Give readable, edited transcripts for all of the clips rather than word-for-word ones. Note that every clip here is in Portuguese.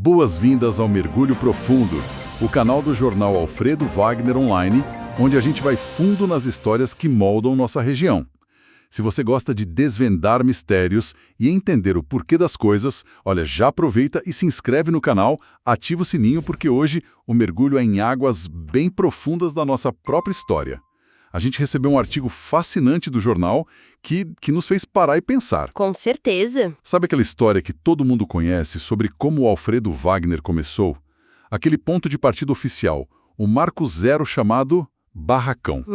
Boas-vindas ao Mergulho Profundo, o canal do jornal Alfredo Wagner Online, onde a gente vai fundo nas histórias que moldam nossa região. Se você gosta de desvendar mistérios e entender o porquê das coisas, olha, já aproveita e se inscreve no canal, ativa o sininho porque hoje o mergulho é em águas bem profundas da nossa própria história. A gente recebeu um artigo fascinante do jornal que nos fez parar e pensar. Com certeza. Sabe aquela história que todo mundo conhece sobre como o Alfredo Wagner começou? Aquele ponto de partida oficial, o marco zero chamado Barracão.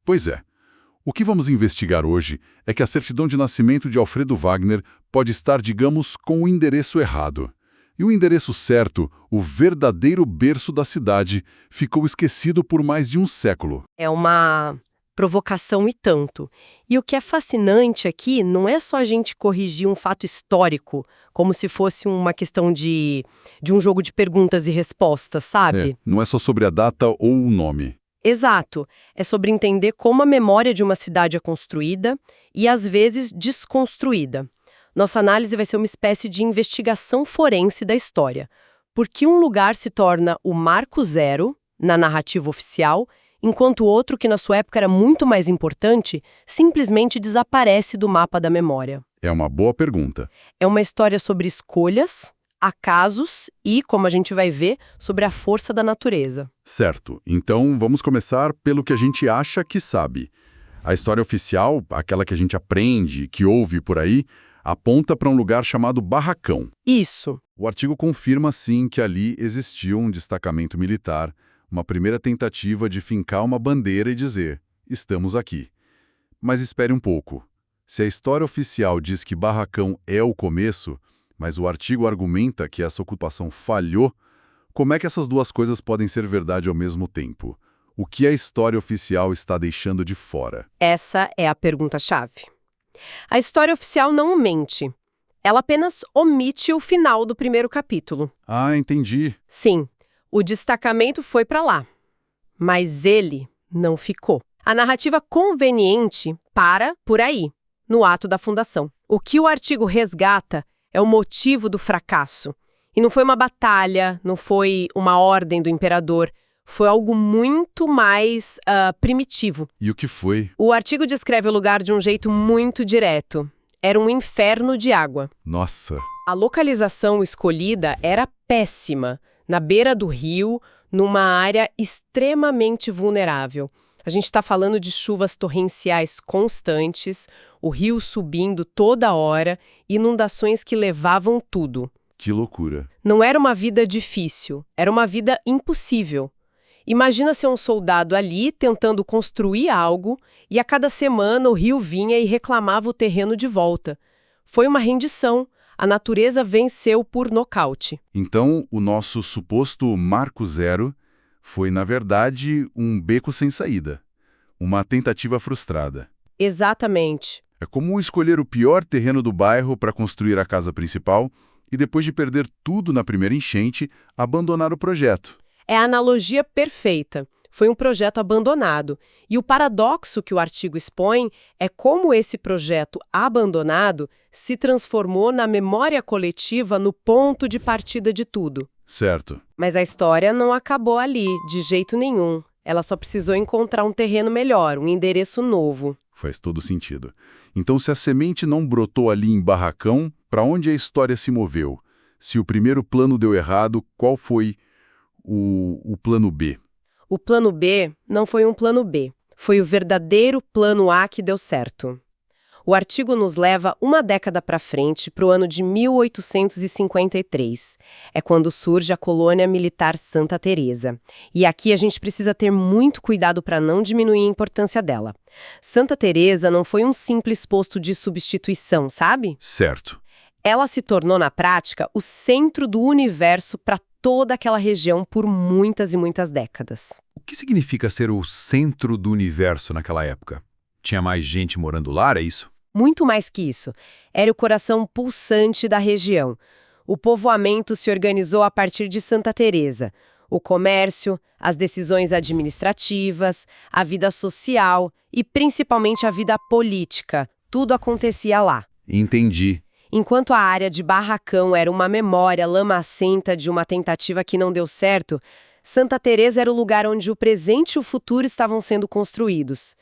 Pois é. O que vamos investigar hoje é que a certidão de nascimento de Alfredo Wagner pode estar, digamos, com o endereço errado. E o endereço certo, o verdadeiro berço da cidade, ficou esquecido por mais de um século. É uma provocação e tanto. E o que é fascinante aqui não é só a gente corrigir um fato histórico, como se fosse uma questão de um jogo de perguntas e respostas, sabe? Não é só sobre a data ou o nome. Exato. É sobre entender como a memória de uma cidade é construída e, às vezes, desconstruída. Nossa análise vai ser uma espécie de investigação forense da história. Por que um lugar se torna o marco zero, na narrativa oficial, enquanto outro, que na sua época era muito mais importante, simplesmente desaparece do mapa da memória? É uma boa pergunta. É uma história sobre escolhas, acasos e, como a gente vai ver, sobre a força da natureza. Certo. Então, vamos começar pelo que a gente acha que sabe. A história oficial, aquela que a gente aprende, que ouve por aí, aponta para um lugar chamado Barracão. Isso. O artigo confirma, sim, que ali existiu um destacamento militar, uma primeira tentativa de fincar uma bandeira e dizer, estamos aqui. Mas espere um pouco. Se a história oficial diz que Barracão é o começo, mas o artigo argumenta que essa ocupação falhou, como é que essas duas coisas podem ser verdade ao mesmo tempo? O que a história oficial está deixando de fora? Essa é a pergunta-chave. A história oficial não mente. Ela apenas omite o final do primeiro capítulo. Ah, entendi. Sim, o destacamento foi para lá, mas ele não ficou. A narrativa conveniente para por aí, no ato da fundação. O que o artigo resgata é o motivo do fracasso. E não foi uma batalha, não foi uma ordem do imperador, foi algo muito mais primitivo. E o que foi? O artigo descreve o lugar de um jeito muito direto. Era um inferno de água. Nossa! A localização escolhida era péssima, na beira do rio, numa área extremamente vulnerável. A gente está falando de chuvas torrenciais constantes, o rio subindo toda hora, inundações que levavam tudo. Que loucura! Não era uma vida difícil, era uma vida impossível. Imagina ser um soldado ali tentando construir algo e a cada semana o rio vinha e reclamava o terreno de volta. Foi uma rendição. A natureza venceu por nocaute. Então, o nosso suposto marco zero foi, na verdade, um beco sem saída. Uma tentativa frustrada. Exatamente. É como escolher o pior terreno do bairro para construir a casa principal e, depois de perder tudo na primeira enchente, abandonar o projeto. É a analogia perfeita. Foi um projeto abandonado. E o paradoxo que o artigo expõe é como esse projeto abandonado se transformou na memória coletiva no ponto de partida de tudo. Certo. Mas a história não acabou ali, de jeito nenhum. Ela só precisou encontrar um terreno melhor, um endereço novo. Faz todo sentido. Então, se a semente não brotou ali em Barracão, para onde a história se moveu? Se o primeiro plano deu errado, qual foi o plano B? O plano B não foi um plano B. Foi o verdadeiro plano A que deu certo. O artigo nos leva uma década para frente, para o ano de 1853. É quando surge a colônia militar Santa Teresa. E aqui a gente precisa ter muito cuidado para não diminuir a importância dela. Santa Teresa não foi um simples posto de substituição, sabe? Certo. Ela se tornou, na prática, o centro do universo para toda aquela região por muitas e muitas décadas. O que significa ser o centro do universo naquela época? Tinha mais gente morando lá, é isso? Muito mais que isso. Era o coração pulsante da região. O povoamento se organizou a partir de Santa Teresa. O comércio, as decisões administrativas, a vida social e principalmente a vida política. Tudo acontecia lá. Entendi. Enquanto a área de Barracão era uma memória lamacenta de uma tentativa que não deu certo, Santa Teresa era o lugar onde o presente e o futuro estavam sendo construídos.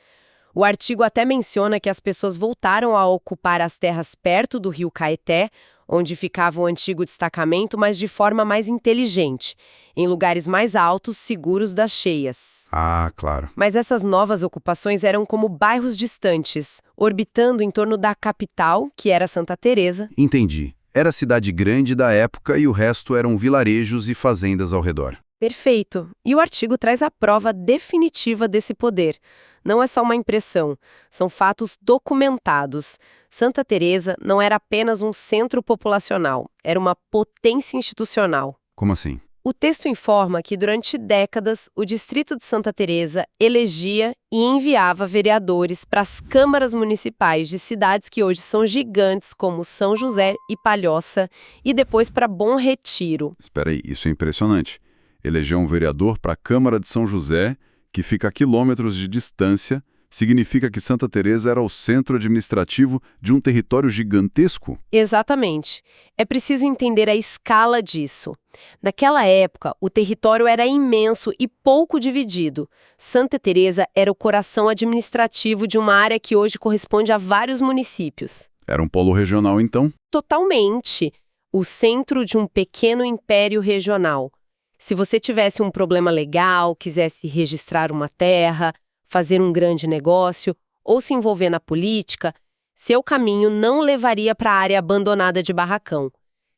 O artigo até menciona que as pessoas voltaram a ocupar as terras perto do rio Caeté, onde ficava o antigo destacamento, mas de forma mais inteligente, em lugares mais altos, seguros das cheias. Ah, claro. Mas essas novas ocupações eram como bairros distantes, orbitando em torno da capital, que era Santa Teresa. Entendi. Era cidade grande da época e o resto eram vilarejos e fazendas ao redor. Perfeito. E o artigo traz a prova definitiva desse poder. Não é só uma impressão, são fatos documentados. Santa Teresa não era apenas um centro populacional, era uma potência institucional. Como assim? O texto informa que durante décadas o distrito de Santa Teresa elegia e enviava vereadores para as câmaras municipais de cidades que hoje são gigantes como São José e Palhoça e depois para Bom Retiro. Espera aí, isso é impressionante. Eleger um vereador para a Câmara de São José, que fica a quilômetros de distância, significa que Santa Teresa era o centro administrativo de um território gigantesco? Exatamente. É preciso entender a escala disso. Naquela época, o território era imenso e pouco dividido. Santa Teresa era o coração administrativo de uma área que hoje corresponde a vários municípios. Era um polo regional, então? Totalmente. O centro de um pequeno império regional. Se você tivesse um problema legal, quisesse registrar uma terra, fazer um grande negócio ou se envolver na política, seu caminho não levaria para a área abandonada de Barracão.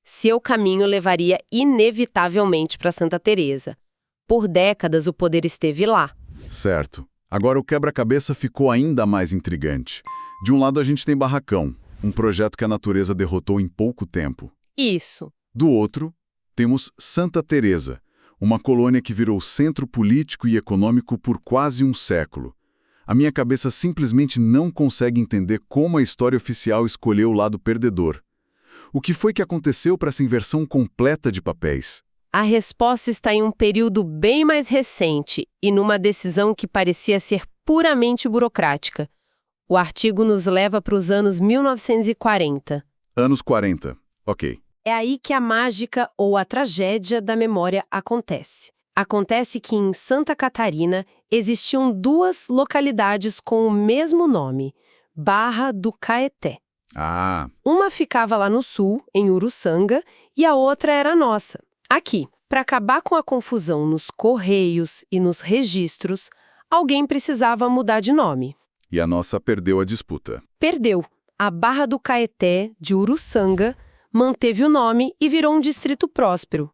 Seu caminho levaria inevitavelmente para Santa Teresa. Por décadas o poder esteve lá. Certo. Agora o quebra-cabeça ficou ainda mais intrigante. De um lado a gente tem Barracão, um projeto que a natureza derrotou em pouco tempo. Isso. Do outro, temos Santa Teresa, uma colônia que virou centro político e econômico por quase um século. A minha cabeça simplesmente não consegue entender como a história oficial escolheu o lado perdedor. O que foi que aconteceu para essa inversão completa de papéis? A resposta está em um período bem mais recente e numa decisão que parecia ser puramente burocrática. O artigo nos leva para os anos 1940. Anos 40. Ok. É aí que a mágica ou a tragédia da memória acontece. Acontece que em Santa Catarina existiam duas localidades com o mesmo nome, Barra do Caeté. Ah, Uma ficava lá no sul, em Uruçanga, e a outra era nossa, aqui. Para acabar com a confusão nos correios e nos registros, alguém precisava mudar de nome. e a nossa perdeu a disputa. Perdeu. A Barra do Caeté, de Uruçanga, manteve o nome e virou um distrito próspero.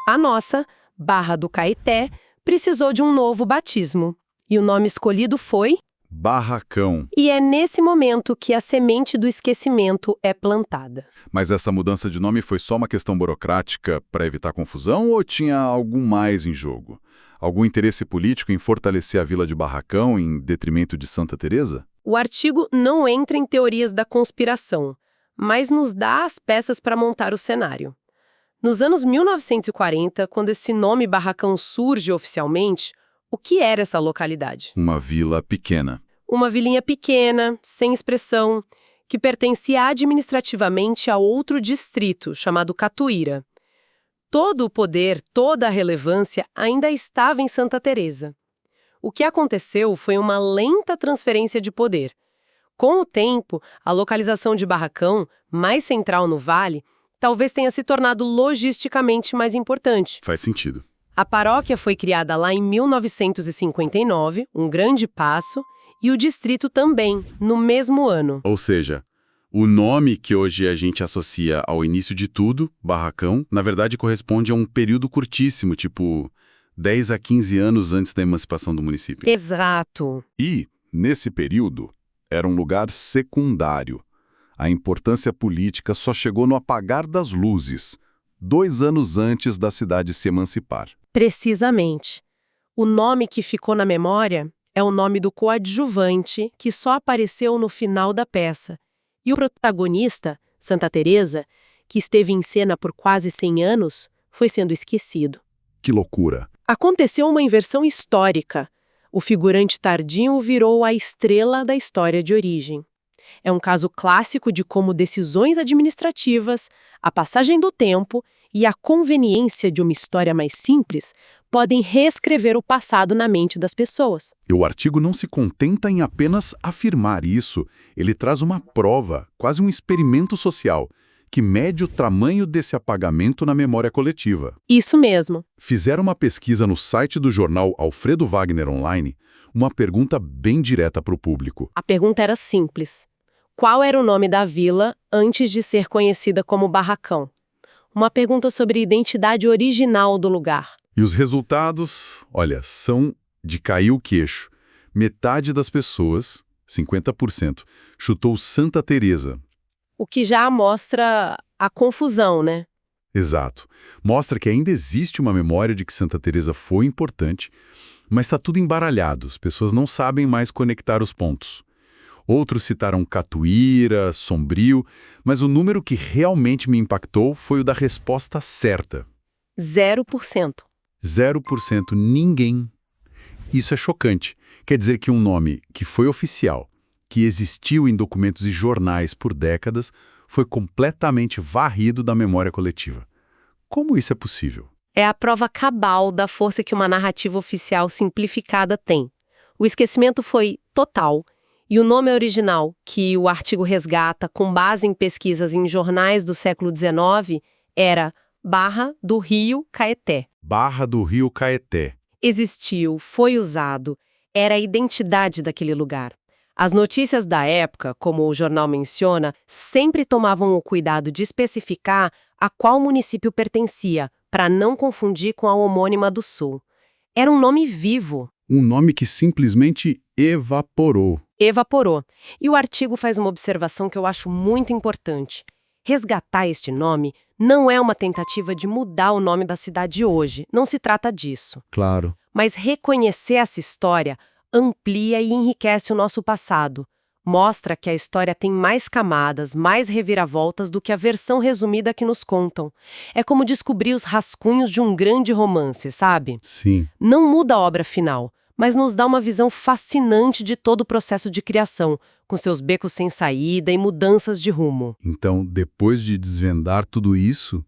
A nossa, Barra do Caeté, precisou de um novo batismo. E o nome escolhido foi... Barracão. E é nesse momento que a semente do esquecimento é plantada. Mas essa mudança de nome foi só uma questão burocrática para evitar confusão ou tinha algo mais em jogo? Algum interesse político em fortalecer a vila de Barracão em detrimento de Santa Teresa? O artigo não entra em teorias da conspiração, mas nos dá as peças para montar o cenário. Nos anos 1940, quando esse nome Barracão surge oficialmente, o que era essa localidade? Uma vila pequena. Uma vilinha pequena, sem expressão, que pertencia administrativamente a outro distrito, chamado Catuíra. Todo o poder, toda a relevância ainda estava em Santa Teresa. O que aconteceu foi uma lenta transferência de poder. Com o tempo, a localização de Barracão, mais central no vale, talvez tenha se tornado logisticamente mais importante. Faz sentido. A paróquia foi criada lá em 1959, um grande passo, e o distrito também, no mesmo ano. Ou seja, o nome que hoje a gente associa ao início de tudo, Barracão, na verdade corresponde a um período curtíssimo, tipo 10 a 15 anos antes da emancipação do município. Exato. E, nesse período, era um lugar secundário. A importância política só chegou no apagar das luzes, 2 anos antes da cidade se emancipar. Precisamente. O nome que ficou na memória é o nome do coadjuvante que só apareceu no final da peça. E o protagonista, Santa Teresa, que esteve em cena por quase 100 anos, foi sendo esquecido. Que loucura! Aconteceu uma inversão histórica. O figurante tardio virou a estrela da história de origem. É um caso clássico de como decisões administrativas, a passagem do tempo e a conveniência de uma história mais simples podem reescrever o passado na mente das pessoas. E o artigo não se contenta em apenas afirmar isso, ele traz uma prova, quase um experimento social, que mede o tamanho desse apagamento na memória coletiva. Isso mesmo. Fizeram uma pesquisa no site do jornal Alfredo Wagner Online, uma pergunta bem direta para o público. A pergunta era simples. Qual era o nome da vila antes de ser conhecida como Barracão? Uma pergunta sobre a identidade original do lugar. E os resultados, olha, são de cair o queixo. Metade das pessoas, 50%, chutou Santa Teresa. O que já mostra a confusão, né? Exato. Mostra que ainda existe uma memória de que Santa Teresa foi importante, mas está tudo embaralhado, as pessoas não sabem mais conectar os pontos. Outros citaram Catuíra, Sombrio, mas o número que realmente me impactou foi o da resposta certa. 0%. 0%, ninguém. Isso é chocante. Quer dizer que um nome que foi oficial, que existiu em documentos e jornais por décadas, foi completamente varrido da memória coletiva. Como isso é possível? É a prova cabal da força que uma narrativa oficial simplificada tem. O esquecimento foi total, e o nome original, que o artigo resgata com base em pesquisas em jornais do século XIX, era Barra do Rio Caeté. Barra do Rio Caeté. Existiu, foi usado, era a identidade daquele lugar. As notícias da época, como o jornal menciona, sempre tomavam o cuidado de especificar a qual município pertencia, para não confundir com a homônima do Sul. Era um nome vivo. Um nome que simplesmente evaporou. Evaporou. E o artigo faz uma observação que eu acho muito importante. Resgatar este nome não é uma tentativa de mudar o nome da cidade hoje, não se trata disso. Claro. Mas reconhecer essa história amplia e enriquece o nosso passado. Mostra que a história tem mais camadas, mais reviravoltas do que a versão resumida que nos contam. É como descobrir os rascunhos de um grande romance, sabe? Sim. Não muda a obra final, mas nos dá uma visão fascinante de todo o processo de criação, com seus becos sem saída e mudanças de rumo. Então, depois de desvendar tudo isso,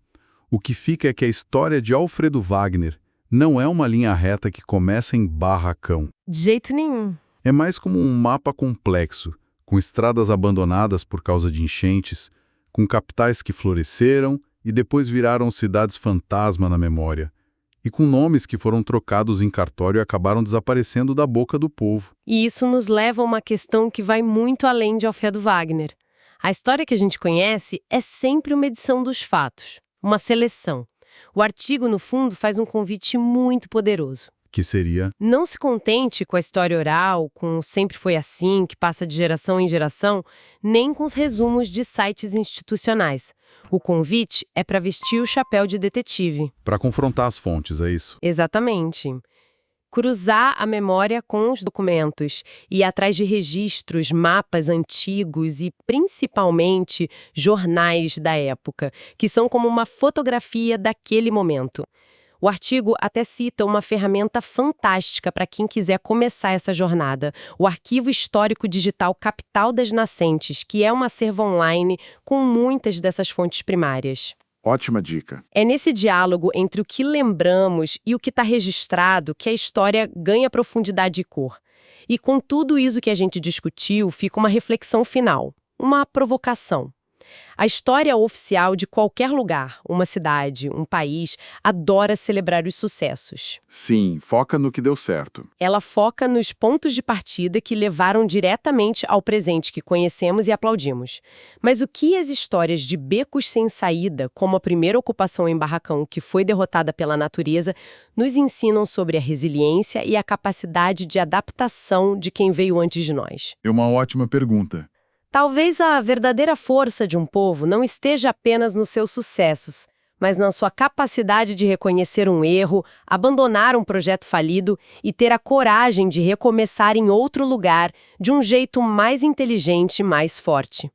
o que fica é que a história de Alfredo Wagner não é uma linha reta que começa em Barracão. De jeito nenhum. É mais como um mapa complexo, com estradas abandonadas por causa de enchentes, com capitais que floresceram e depois viraram cidades fantasma na memória, e com nomes que foram trocados em cartório e acabaram desaparecendo da boca do povo. E isso nos leva a uma questão que vai muito além de Alfredo Wagner. A história que a gente conhece é sempre uma edição dos fatos, uma seleção. O artigo, no fundo, faz um convite muito poderoso. Que seria? Não se contente com a história oral, com o sempre foi assim, que passa de geração em geração, nem com os resumos de sites institucionais. O convite é para vestir o chapéu de detetive. Para confrontar as fontes, é isso? Exatamente. Cruzar a memória com os documentos, ir atrás de registros, mapas antigos e, principalmente, jornais da época, que são como uma fotografia daquele momento. O artigo até cita uma ferramenta fantástica para quem quiser começar essa jornada, o Arquivo Histórico Digital Capital das Nascentes, que é um acervo online com muitas dessas fontes primárias. Ótima dica. É nesse diálogo entre o que lembramos e o que está registrado que a história ganha profundidade e cor. E com tudo isso que a gente discutiu, fica uma reflexão final, uma provocação. A história oficial de qualquer lugar, uma cidade, um país, adora celebrar os sucessos. Sim, foca no que deu certo. Ela foca nos pontos de partida que levaram diretamente ao presente que conhecemos e aplaudimos. Mas o que as histórias de becos sem saída, como a primeira ocupação em Barracão, que foi derrotada pela natureza, nos ensinam sobre a resiliência e a capacidade de adaptação de quem veio antes de nós? É uma ótima pergunta. Talvez a verdadeira força de um povo não esteja apenas nos seus sucessos, mas na sua capacidade de reconhecer um erro, abandonar um projeto falido e ter a coragem de recomeçar em outro lugar de um jeito mais inteligente e mais forte.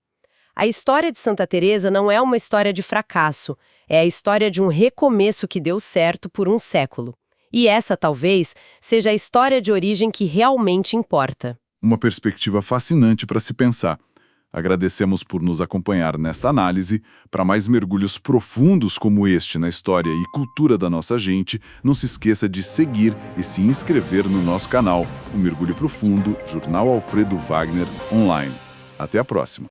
A história de Santa Teresa não é uma história de fracasso, é a história de um recomeço que deu certo por um século. E essa, talvez, seja a história de origem que realmente importa. Uma perspectiva fascinante para se pensar. Agradecemos por nos acompanhar nesta análise. Para mais mergulhos profundos como este na história e cultura da nossa gente, não se esqueça de seguir e se inscrever no nosso canal, o Mergulho Profundo, Jornal Alfredo Wagner Online. Até a próxima!